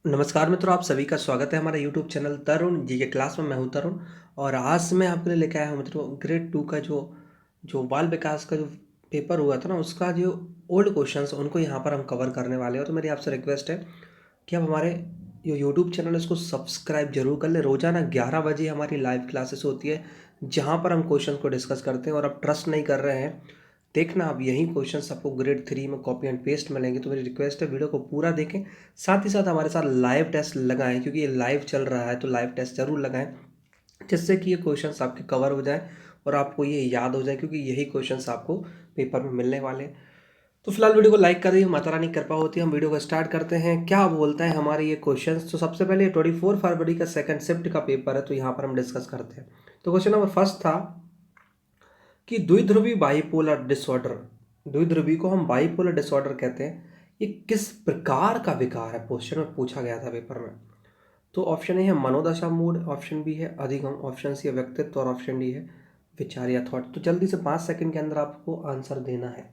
नमस्कार मित्रों, आप सभी का स्वागत है हमारे यूट्यूब चैनल तरुण जी के क्लास में। मैं हूं तरुण और आज मैं आपके लिए लेके आया हूं मित्रों ग्रेड 2 का जो जो बाल विकास का जो पेपर हुआ था ना, उसका जो ओल्ड क्वेश्चंस उनको यहां पर हम कवर करने वाले हैं। तो मेरी आपसे रिक्वेस्ट है कि आप हमारे जो यूट्यूब चैनल है उसको सब्सक्राइब जरूर कर लें। रोजाना 11 बजे हमारी लाइव क्लासेस होती है जहां पर हम क्वेश्चन को डिस्कस करते हैं। और आप ट्रस्ट नहीं कर रहे हैं, देखना अब यही क्वेश्चंस आपको ग्रेड 3 में कॉपी एंड पेस्ट मिलेंगे। तो मेरी रिक्वेस्ट है वीडियो को पूरा देखें, साथ ही साथ हमारे साथ लाइव टेस्ट लगाएं क्योंकि ये लाइव चल रहा है। तो लाइव टेस्ट जरूर लगाएं जिससे कि ये क्वेश्चंस आपके कवर हो जाए और आपको ये याद हो जाए, क्योंकि यही क्वेश्चंस आपको पेपर में मिलने वाले हैं। तो फिलहाल वीडियो को लाइक कर दीजिए, माता रानी कृपा होती है। हम वीडियो को स्टार्ट करते हैं। क्या बोलता है हमारे ये क्वेश्चंस। तो सबसे पहले 24 फरवरी का सेकंड शिफ्ट का पेपर है, तो यहाँ पर हम डिस्कस करते हैं। तो क्वेश्चन नंबर फर्स्ट था कि द्विध्रुवी बाइपोलर डिसऑर्डर, द्विध्रुवी को हम बाइपोलर डिसऑर्डर कहते हैं, ये किस प्रकार का विकार है, क्वेश्चन में पूछा गया था पेपर में। तो ऑप्शन ए है मनोदशा मूड, ऑप्शन बी है अधिगम, ऑप्शन सी है व्यक्तित्व और ऑप्शन डी है विचार या थॉट। तो जल्दी से 5 सेकंड के अंदर आपको आंसर देना है।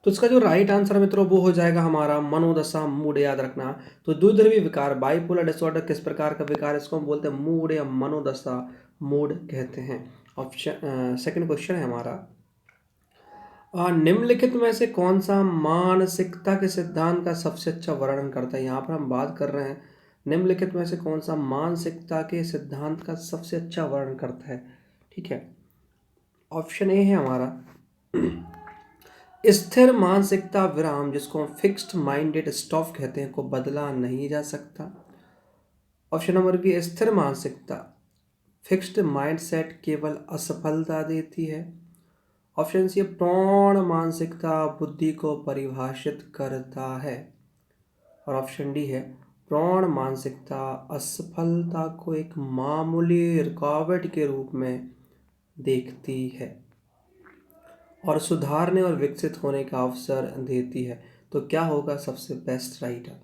तो इसका जो राइट आंसर मित्रों वो हो जाएगा हमारा मनोदशा मूड, याद रखना। तो द्विध्रुवी विकार बाइपोलर डिसऑर्डर किस प्रकार का विकार है, इसको हम बोलते हैं मूड या मनोदशा मूड कहते हैं। ऑप्शन सेकंड क्वेश्चन है हमारा, निम्नलिखित में से कौन सा मानसिकता के सिद्धांत का सबसे अच्छा वर्णन करता है। यहाँ पर हम बात कर रहे हैं निम्नलिखित में से कौन सा मानसिकता के सिद्धांत का सबसे अच्छा वर्णन करता है। ठीक है, ऑप्शन ए है हमारा स्थिर मानसिकता विराम, जिसको हम फिक्स्ड माइंडेड स्टॉफ कहते हैं, को बदला नहीं जा सकता। ऑप्शन नंबर बी स्थिर मानसिकता फिक्स्ड माइंडसेट केवल असफलता देती है। ऑप्शन सी प्रौढ़ मानसिकता बुद्धि को परिभाषित करता है। और ऑप्शन डी है प्रौढ़ मानसिकता असफलता को एक मामूली रुकावट के रूप में देखती है और सुधारने और विकसित होने का अवसर देती है। तो क्या होगा सबसे बेस्ट राइटर।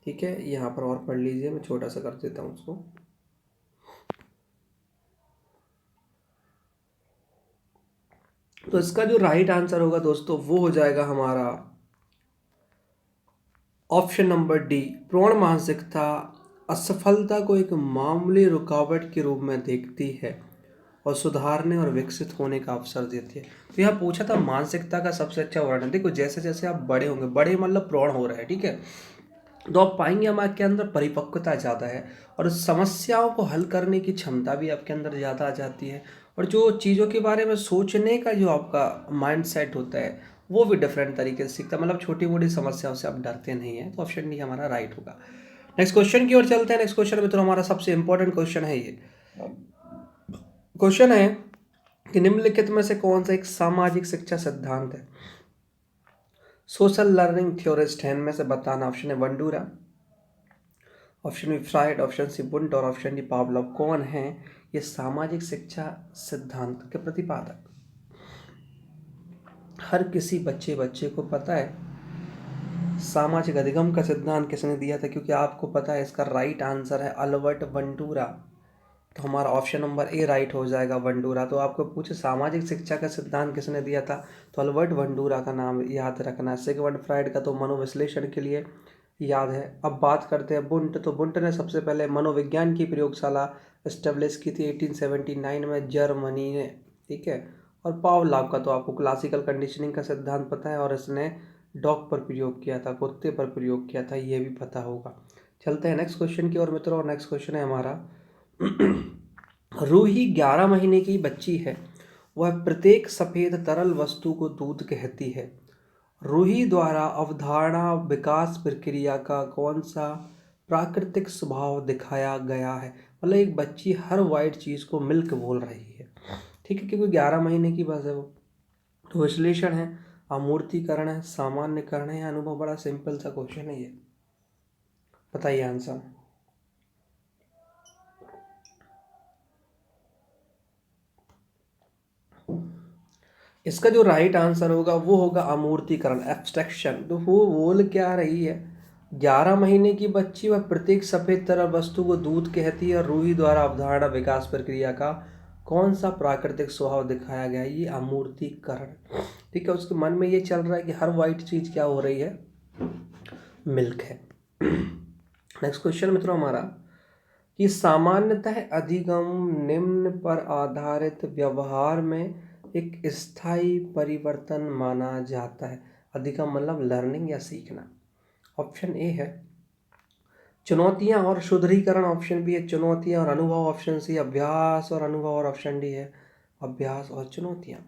ठीक है, यहाँ पर और पढ़ लीजिए, मैं छोटा सा कर देता हूँ उसको। तो इसका जो राइट आंसर होगा दोस्तों वो हो जाएगा हमारा ऑप्शन नंबर डी, प्रौढ़ मानसिकता असफलता को एक मामूली रुकावट के रूप में देखती है और सुधारने और विकसित होने का अवसर देती है। तो यहाँ पूछा था मानसिकता का सबसे अच्छा वर्णन। देखो जैसे जैसे आप बड़े होंगे, बड़े मतलब प्रौढ़ हो रहे हैं, ठीक है, तो आप पाएंगे हमारे के अंदर परिपक्वता ज़्यादा है और समस्याओं को हल करने की क्षमता भी आपके अंदर ज़्यादा आ जाती है। और जो चीज़ों के बारे में सोचने का जो आपका माइंड सेट होता है वो भी डिफरेंट तरीके से सीखता है। मतलब छोटी मोटी समस्याओं से आप डरते नहीं हैं। तो ऑप्शन डी हमारा राइट होगा। नेक्स्ट क्वेश्चन की ओर चलते हैं। नेक्स्ट क्वेश्चन में तो हमारा सबसे इंपॉर्टेंट क्वेश्चन है। ये क्वेश्चन है कि निम्नलिखित में से कौन सा एक सामाजिक शिक्षा सिद्धांत है। सोशल लर्निंग थ्योरिस्ट है इनमें से बताना। ऑप्शन है Bandura, option B Freud, option C Wundt और ऑप्शन डी पावलोव। कौन है ये सामाजिक शिक्षा सिद्धांत के प्रतिपादक। हर किसी बच्चे बच्चे को पता है सामाजिक अधिगम का सिद्धांत किसने दिया था, क्योंकि आपको पता है इसका राइट आंसर है अल्बर्ट बंडूरा। तो हमारा ऑप्शन नंबर ए राइट हो जाएगा, बंडूरा। तो आपको पूछे सामाजिक शिक्षा का सिद्धांत किसने दिया था, तो अल्बर्ट बंडूरा का नाम याद रखना। सिगमंड फ्राइड का तो मनोविश्लेषण के लिए याद है। अब बात करते हैं बुंट। तो बुंट ने सबसे पहले मनोविज्ञान की प्रयोगशाला इस्टेब्लिश की थी 1879 में जर्मनी ने, ठीक है। और पावलोव का तो आपको क्लासिकल कंडीशनिंग का सिद्धांत पता है और इसने डॉग पर प्रयोग किया था, कुत्ते पर प्रयोग किया था, ये भी पता होगा। चलते हैं नेक्स्ट क्वेश्चन की ओर मित्रों। और नेक्स्ट क्वेश्चन है हमारा रूही 11 महीने की बच्ची है, वह प्रत्येक सफेद तरल वस्तु को दूध कहती है। रूही द्वारा अवधारणा विकास प्रक्रिया का कौन सा प्राकृतिक स्वभाव दिखाया गया है। मतलब एक बच्ची हर वाइट चीज़ को मिल्क बोल रही है, ठीक है, क्योंकि 11 महीने की बस है वो। तो विश्लेषण है, अमूर्तीकरण है, सामान्यकरण है या अनुभव। बड़ा सिंपल सा क्वेश्चन है ये, बताइए आंसर। इसका जो राइट आंसर होगा वो होगा अमूर्तीकरण, एब्स्ट्रैक्शन। तो वो बोल क्या रही है, 11 महीने की बच्ची वह प्रत्येक सफेद तरल वस्तु को दूध कहती है और रूही द्वारा अवधारणा विकास प्रक्रिया का कौन सा प्राकृतिक स्वभाव दिखाया गया है? ये अमूर्तीकरण। ठीक है, उसके मन में ये चल रहा है कि हर वाइट चीज क्या हो रही है, मिल्क है। नेक्स्ट क्वेश्चन मित्रों हमारा कि सामान्यतः अधिगम निम्न पर आधारित व्यवहार में एक स्थायी परिवर्तन माना जाता है। अधिगम मतलब लर्निंग या सीखना। ऑप्शन ए है चुनौतियां और सुदृढ़ीकरण, ऑप्शन बी है चुनौतियां और अनुभव, ऑप्शन सी अभ्यास और अनुभव, और ऑप्शन डी है अभ्यास और चुनौतियां।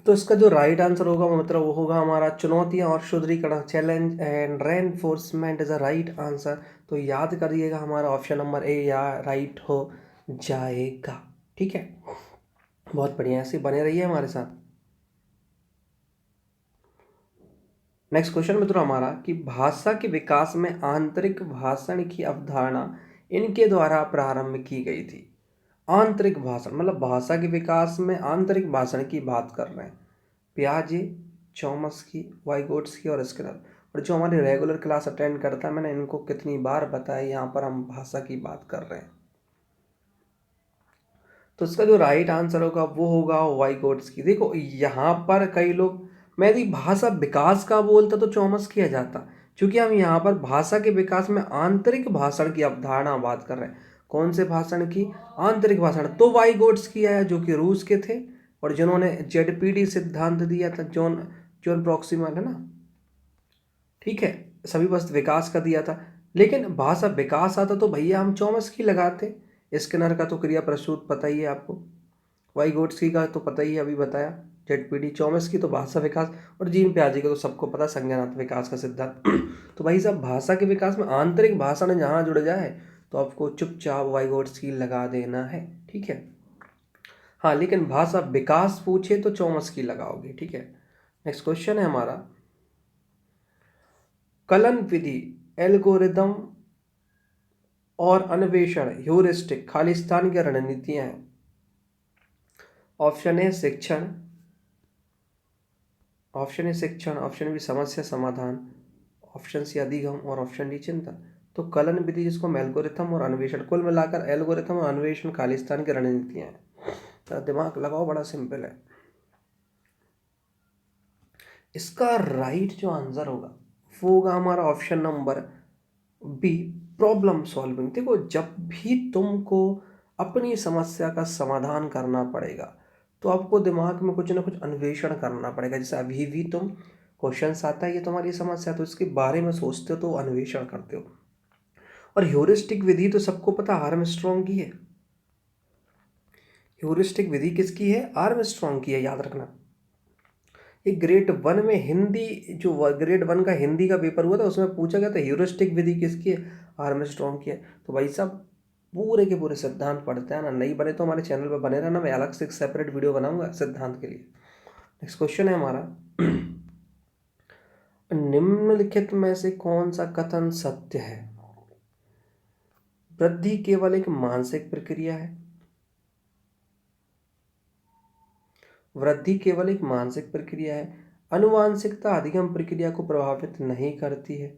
तो इसका जो राइट आंसर होगा वो मतलब वो होगा हमारा चुनौतियां और सुदृढ़ीकरण, challenge and reinforcement is a right answer. तो याद करिएगा हमारा ऑप्शन नंबर ए या राइट हो जाएगा। ठीक है, बहुत बढ़िया, ऐसे बने रहिए हमारे साथ। नेक्स्ट क्वेश्चन मित्रों हमारा कि भाषा के विकास में आंतरिक भाषण की अवधारणा इनके द्वारा प्रारंभ की गई थी। आंतरिक भाषण मतलब भाषा के विकास में आंतरिक भाषण की बात कर रहे हैं। पियाजे, चॉम्स्की, वाइगोट्स्की और स्किनर। और जो हमारी रेगुलर क्लास अटेंड करता है, मैंने इनको कितनी बार बताया, यहाँ पर हम भाषा की बात कर रहे हैं। तो इसका जो राइट आंसर होगा वो होगा वाइगोट्स्की। देखो यहाँ पर कई लोग, मैं यदि भाषा विकास का बोलता तो चॉम्स्की आ जाता, क्योंकि हम यहाँ पर भाषा के विकास में आंतरिक भाषण की अवधारणा बात कर रहे हैं। कौन से भाषण की? आंतरिक भाषण। तो वाइगोट्स्की आया जो कि रूस के थे और जिन्होंने जेडपीडी सिद्धांत दिया था, जॉन जॉन प्रॉक्सिमल है ना, ठीक है, सभी वस्तु विकास का दिया था। लेकिन भाषा विकास आता तो भैया हम चॉम्स्की लगाते। स्किनर का तो क्रिया प्रसूत पता ही है आपको, वाइगोट्स्की का तो पता ही है, अभी बताया, जेडपीडी। चॉम्स्की तो भाषा विकास, और जीन पियाजे का तो सबको पता, संज्ञानात्मक विकास का सिद्धांत। तो भाई साहब भाषा के विकास में आंतरिक भाषण जहाँ जुड़ जाए तो आपको चुपचाप वाइगोट्स्की लगा देना है। ठीक है, हाँ, लेकिन भाषा विकास पूछे तो चॉम्स्की लगाओगे। ठीक है, नेक्स्ट क्वेश्चन है हमारा कलन विधि, एल्गोरिदम और अन्वेषण, ह्यूरिस्टिक, खालिस्तान की रणनीतियां हैं। ऑप्शन ए शिक्षण, ऑप्शन ए शिक्षण, ऑप्शन बी समस्या समाधान, ऑप्शन सी अधिगम और ऑप्शन डी चिंतन। तो कलन विधि जिसको हम एल्गोरिथम और अन्वेषण, कुल मिलाकर एल्गोरिथम और अन्वेषण खालिस्तान की रणनीतियां हैं। तो दिमाग लगाओ, बड़ा सिंपल है। इसका राइट जो आंसर होगा वो होगा हमारा option number B, problem solving. देखो जब भी तुमको अपनी समस्या का समाधान करना पड़ेगा तो आपको दिमाग में कुछ ना कुछ अन्वेषण करना पड़ेगा। जैसे अभी भी तुम क्वेश्चन आता है, ये तुम्हारी समस्या, तो इसके बारे में सोचते हो तो अन्वेषण करते हो। और ह्यूरिस्टिक विधि तो सबको पता आर्मस्ट्रॉन्ग की है। ह्यूरिस्टिक विधि किसकी है? आर्मस्ट्रॉन्ग की है, याद रखना। ये ग्रेड 1 में हिंदी, जो ग्रेड 1 का हिंदी का पेपर हुआ था उसमें पूछा गया था ह्यूरिस्टिक विधि किसकी है? आर्मस्ट्रॉन्ग की है। तो भाई साहब पूरे के पूरे सिद्धांत पढ़ते हैं ना, नहीं बने तो हमारे चैनल पर बने रहना, मैं अलग से एक सेपरेट वीडियो बनाऊंगा सिद्धांत के लिए। नेक्स्ट क्वेश्चन है हमारा निम्नलिखित में से कौन सा कथन सत्य है? वृद्धि केवल एक मानसिक प्रक्रिया है। वृद्धि केवल एक मानसिक प्रक्रिया है। अनुवांशिकता अधिगम प्रक्रिया को प्रभावित नहीं करती है।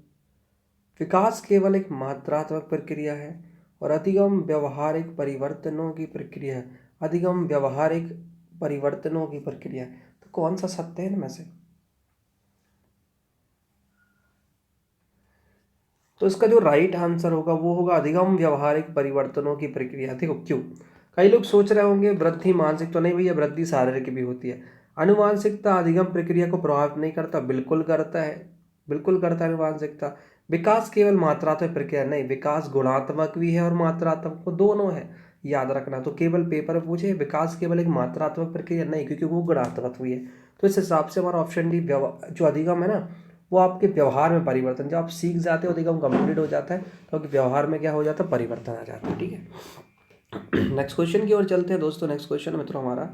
विकास केवल एक मात्रात्मक प्रक्रिया है। और अधिगम व्यवहारिक परिवर्तनों की प्रक्रिया है। अधिगम व्यवहारिक परिवर्तनों की प्रक्रिया है। तो कौन सा सत्य है इनमें से? तो इसका जो राइट आंसर होगा वो होगा अधिगम व्यवहारिक परिवर्तनों की प्रक्रिया। देखो क्यों, कई लोग सोच रहे होंगे वृद्धि मानसिक, तो नहीं भैया, वृद्धि शारीरिक भी होती है। अनुवांशिकता अधिगम प्रक्रिया को प्रभावित नहीं करता, बिल्कुल करता है, बिल्कुल करता है अनुवांशिकता। विकास केवल मात्रात्मक प्रक्रिया नहीं, विकास गुणात्मक भी है और मात्रात्मक, वो दोनों है, याद रखना। तो केवल पेपर में पूछे विकास केवल एक मात्रात्मक प्रक्रिया नहीं, क्योंकि वो गुणात्मक भी है। तो इस हिसाब से हमारा ऑप्शन डी जो अधिगम है ना, वो आपके व्यवहार में परिवर्तन, जब आप सीख जाते हो अधिगम कंप्लीट हो जाता है तो आपके व्यवहार में क्या हो जाता है? परिवर्तन आ जाता है। ठीक है, नेक्स्ट क्वेश्चन की ओर चलते हैं दोस्तों। नेक्स्ट क्वेश्चन मित्रों हमारा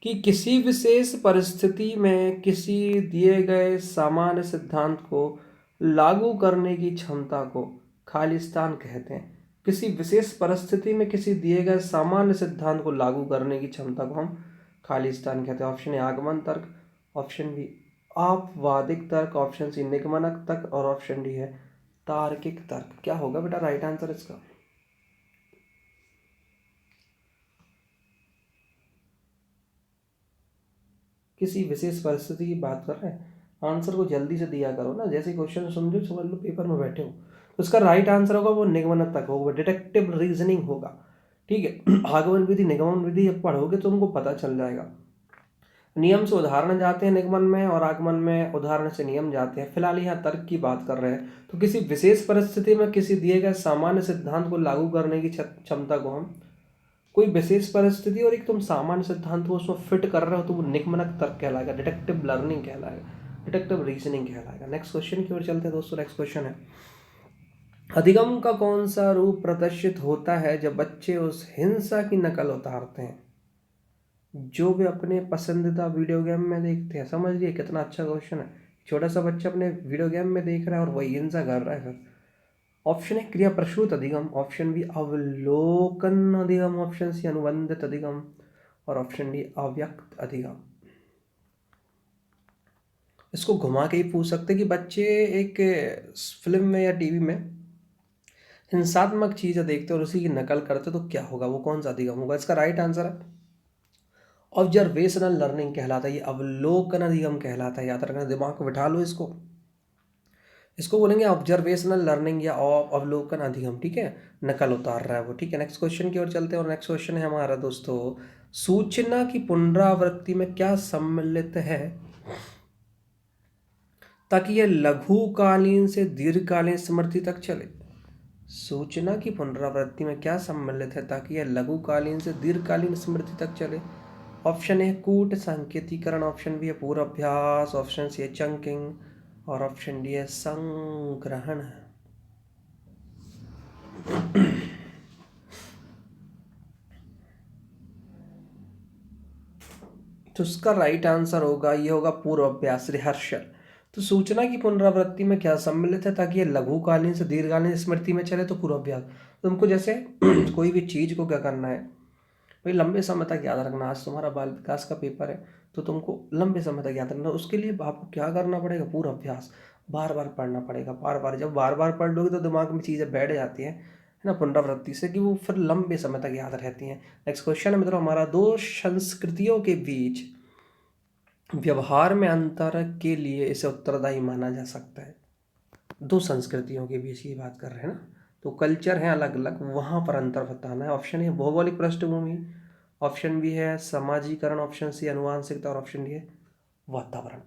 कि किसी विशेष परिस्थिति में किसी दिए गए सामान्य सिद्धांत को लागू करने की क्षमता को खालिस्तान कहते हैं। किसी विशेष परिस्थिति में किसी दिए गए सामान्य सिद्धांत को लागू करने की क्षमता को हम खालिस्तान कहते हैं। ऑप्शन ए आगमन तर्क, ऑप्शन बी आपवादिक तर्क, ऑप्शन सी निगमनक तर्क और ऑप्शन डी है तार्किक तर्क। क्या होगा बेटा राइट आंसर इसका? किसी विशेष परिस्थिति की बात कर रहे हैं, आंसर को जल्दी से दिया करो ना, जैसे क्वेश्चन समझो समझ लो पेपर में बैठे हो। तो इसका राइट आंसर होगा वो निगमन तक होगा, डिटेक्टिव रीजनिंग होगा। ठीक है, आगमन विधि निगमन विधि जब पढ़ोगे तो तुमको पता चल जाएगा। नियम से उदाहरण जाते हैं निगमन में और आगमन में उदाहरण से नियम जाते हैं। फिलहाल यहाँ तर्क की बात कर रहे हैं, तो किसी विशेष परिस्थिति में किसी दिए गए सामान्य सिद्धांत को लागू करने की क्षमता को हम, कोई विशेष परिस्थिति और एक तुम सामान्य सिद्धांत को उसमें फिट कर रहे हो तो वो निगमनक तर्क कहलाएगा, डिटेक्टिव लर्निंग कहलाएगा, डिटेक्टिव रीजनिंग कहलाएगा। नेक्स्ट क्वेश्चन की ओर चलते हैं दोस्तों। नेक्स्ट क्वेश्चन है, अधिगम का कौन सा रूप प्रदर्शित होता है जब बच्चे उस हिंसा की नकल उतारते हैं जो वे अपने पसंदीदा वीडियो गेम में देखते हैं? समझ लिए कितना अच्छा क्वेश्चन है। छोटा सा बच्चा अपने वीडियो गेम में देख रहा है और वही हिंसा कर रहा है। फिर ऑप्शन है क्रिया प्रसूत अधिगम, ऑप्शन बी अवलोकन अधिगम, ऑप्शन सी अनुबंधित अधिगम और ऑप्शन डी अव्यक्त अधिगम। इसको घुमा के ही पूछ सकते कि बच्चे एक फिल्म में या टीवी में हिंसात्मक चीज़ें देखते और उसी की नकल करते तो क्या होगा, वो कौन सा अधिगम होगा? इसका राइट आंसर है ऑब्जर्वेशनल लर्निंग कहलाता है, ये अवलोकन अधिगम कहलाता है। याद रखना, दिमाग को बिठा लो इसको। इसको बोलेंगे ऑब्जर्वेशनल लर्निंग या अवलोकन अधिगम। ठीक है, नकल उतार रहा है वो। ठीक है, नेक्स्ट क्वेश्चन की ओर चलते हैं और नेक्स्ट क्वेश्चन है हमारा दोस्तों, सूचना की पुनरावृत्ति में क्या सम्मिलित है ताकि यह लघुकालीन से दीर्घकालीन स्मृति तक चले? सूचना की पुनरावृत्ति में क्या सम्मिलित है ताकि यह लघुकालीन से दीर्घकालीन स्मृति तक चले? ऑप्शन ए कूट संकेतीकरण, ऑप्शन बी है पूर्वाभ्यास, ऑप्शन सी है चंकिंग और ऑप्शन डी है संग्रहण। तो उसका राइट आंसर होगा, ये होगा पूर्वाभ्यास, रिहर्सल। तो सूचना की पुनरावृत्ति में क्या सम्मिलित है ताकि ये लघुकालीन से दीर्घकालीन स्मृति में चले? तो पूर्वाभ्यास। तुमको जैसे कोई भी चीज़ को क्या करना है भाई, लंबे समय तक याद रखना। आज तुम्हारा बाल विकास का पेपर है तो तुमको लंबे समय तक याद रखना, उसके लिए आपको क्या करना पड़ेगा? पूर्वाभ्यास, बार बार पढ़ना पड़ेगा। बार बार जब बार बार पढ़ लोगे तो दिमाग में चीज़ें बैठ जाती हैं, है ना, पुनरावृत्ति से, कि वो फिर लंबे समय तक याद रहती हैं। नेक्स्ट क्वेश्चन है मित्रों हमारा, दो संस्कृतियों के बीच व्यवहार में अंतर के लिए इसे उत्तरदायी माना जा सकता है। दो संस्कृतियों के बीच की बात कर रहे हैं ना, तो कल्चर है अलग अलग, वहाँ पर अंतर बताना है। ऑप्शन है भौगोलिक पृष्ठभूमि, ऑप्शन बी है समाजीकरण, ऑप्शन सी अनुवांशिकता और ऑप्शन डी है वातावरण।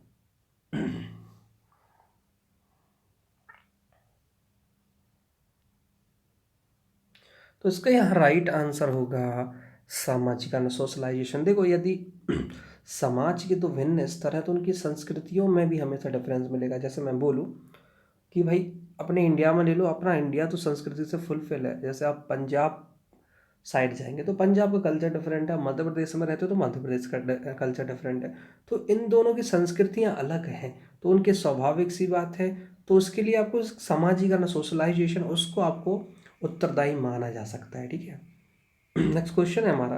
तो इसका यहाँ राइट आंसर होगा सामाजिकरण, सोशलाइजेशन। देखो यदि समाज के तो भिन्न स्तर है तो उनकी संस्कृतियों में भी हमेशा डिफरेंस मिलेगा। जैसे मैं बोलूँ कि भाई अपने इंडिया में ले लो, अपना इंडिया तो संस्कृति से फुलफिल है। जैसे आप पंजाब साइड जाएंगे तो पंजाब का कल्चर डिफरेंट है, मध्य प्रदेश में रहते हो तो मध्य प्रदेश का कल्चर डिफरेंट है। तो इन दोनों की संस्कृतियाँ अलग हैं, तो उनके स्वाभाविक सी बात है। तो उसके लिए आपको समाजीकरण, सोशलाइजेशन, उसको आपको उत्तरदायी माना जा सकता है। ठीक है, नेक्स्ट क्वेश्चन है हमारा,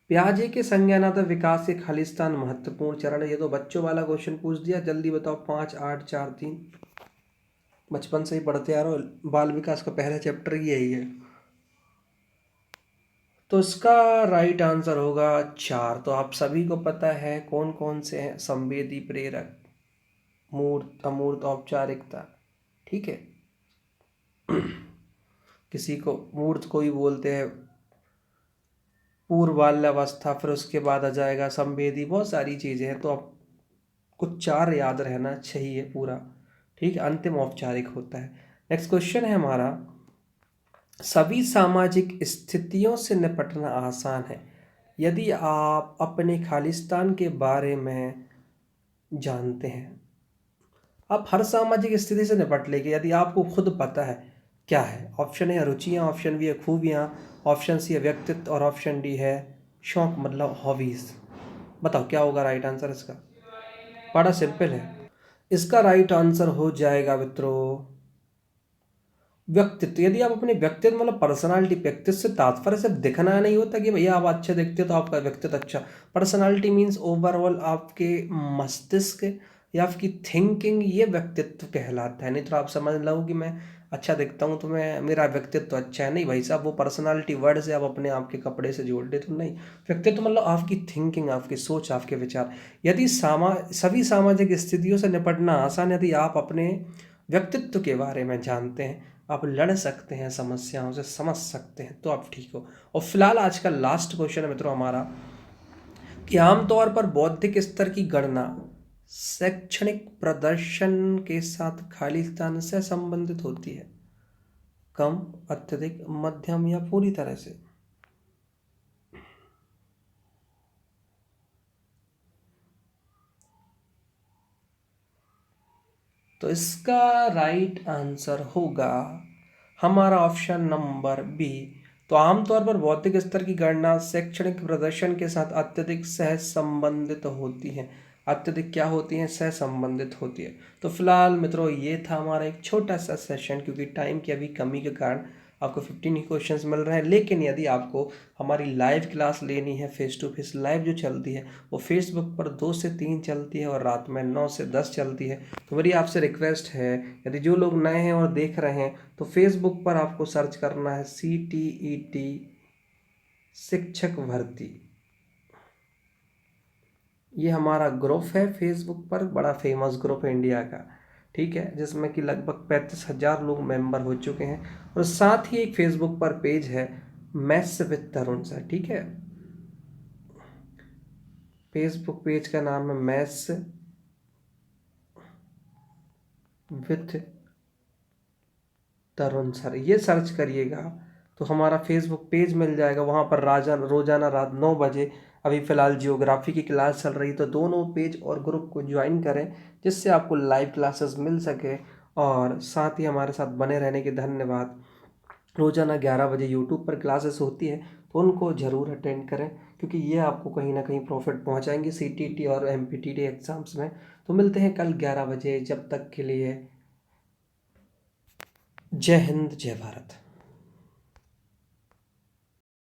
प्याजे के संज्ञानात्मक विकास के खालिस्तान महत्वपूर्ण चरण है। ये तो बच्चों वाला क्वेश्चन पूछ दिया, जल्दी बताओ 5 8 4 3। बचपन से ही पढ़ते आ रहे हो, बाल विकास का पहला चैप्टर यही है। तो इसका राइट आंसर होगा 4। तो आप सभी को पता है कौन कौन से हैं, संवेदी, प्रेरक, मूर्त, अमूर्त, औपचारिकता। ठीक है, किसी को मूर्त को ही बोलते हैं, पूर्व बाल्यावस्था, फिर उसके बाद आ जाएगा संवेदी, बहुत सारी चीज़ें हैं। तो आप कुछ 4 याद रहना चाहिए पूरा। ठीक है, अंतिम औपचारिक होता है। नेक्स्ट क्वेश्चन है हमारा, सभी सामाजिक स्थितियों से निपटना आसान है यदि आप अपने खालिस्तान के बारे में जानते हैं। आप हर सामाजिक स्थिति से निपट लेंगे यदि आपको खुद पता है क्या है। ऑप्शन है रुचियाँ, ऑप्शन बी है खूबियाँ, ऑप्शन सी है व्यक्तित्व और ऑप्शन डी है शौक, मतलब हॉबीज़। बताओ क्या होगा राइट आंसर इसका? बड़ा सिंपल है, इसका राइट आंसर हो जाएगा मित्रों व्यक्तित्व, यदि आप अपने व्यक्तित्व मतलब पर्सनालिटी, व्यक्तित्व से तात्पर्य सिर्फ दिखना नहीं होता कि भैया आप अच्छे दिखते हो तो आपका व्यक्तित्व अच्छा। पर्सनालिटी मीन्स ओवरऑल आपके मस्तिष्क या आपकी थिंकिंग, ये व्यक्तित्व कहलाता है। नहीं तो आप समझ लो कि मैं अच्छा दिखता हूँ तो मैं, मेरा व्यक्तित्व अच्छा है, नहीं भाई साहब, वो पर्सनालिटी वर्ड से आप अपने आप के कपड़े से जोड़ दे तो नहीं। व्यक्तित्व मतलब आपकी थिंकिंग, आपकी सोच, आपके विचार। यदि सभी सामाजिक स्थितियों से निपटना आसान, यदि आप अपने व्यक्तित्व के बारे में जानते हैं, आप लड़ सकते हैं समस्याओं से, समझ सकते हैं, तो आप ठीक हो। और फिलहाल आज का लास्ट क्वेश्चन है मित्रों हमारा, कि आमतौर पर बौद्धिक स्तर की गणना शैक्षणिक प्रदर्शन के साथ खाली स्थान से संबंधित होती है। कम, अत्यधिक, मध्यम या पूरी तरह से। तो इसका राइट आंसर होगा हमारा ऑप्शन नंबर बी। तो आमतौर पर बौद्धिक स्तर की गणना शैक्षणिक प्रदर्शन के साथ अत्यधिक सह संबंधित होती है। अत्यधिक क्या होती हैं? सह संबंधित होती है। तो फिलहाल मित्रों ये था हमारा एक छोटा सा सेशन, क्योंकि टाइम की अभी कमी के कारण आपको 15 ही क्वेश्चंस मिल रहे हैं। लेकिन यदि आपको हमारी लाइव क्लास लेनी है, फेस टू फेस लाइव जो चलती है, वो फेसबुक पर 2 से 3 चलती है और रात में 9 से 10 चलती है। तो मेरी आपसे रिक्वेस्ट है, यदि जो लोग नए हैं और देख रहे हैं, तो फेसबुक पर आपको सर्च करना है CTET शिक्षक भर्ती। ये हमारा ग्रुप है फेसबुक पर, बड़ा फेमस ग्रुप है इंडिया का, ठीक है, जिसमें कि लगभग 35,000 लोग मेंबर हो चुके हैं। और साथ ही एक फेसबुक पर पेज है मैथ्स विद तरुण सर, ठीक है। फेसबुक पेज का नाम है मैथ्स विद तरुण सर, ये सर्च करिएगा तो हमारा फेसबुक पेज मिल जाएगा। वहाँ पर रोजाना रात 9 बजे अभी फ़िलहाल जियोग्राफी की क्लास चल रही, तो दोनों पेज और ग्रुप को ज्वाइन करें, जिससे आपको लाइव क्लासेस मिल सके। और साथ ही हमारे साथ बने रहने के धन्यवाद। रोजाना 11 बजे यूट्यूब पर क्लासेस होती है, तो उनको ज़रूर अटेंड करें, क्योंकि ये आपको कहीं ना कहीं प्रॉफिट पहुंचाएंगे CTT और MPTT एग्ज़ाम्स में। तो मिलते हैं कल 11 बजे, जब तक के लिए जय हिंद, जय भारत।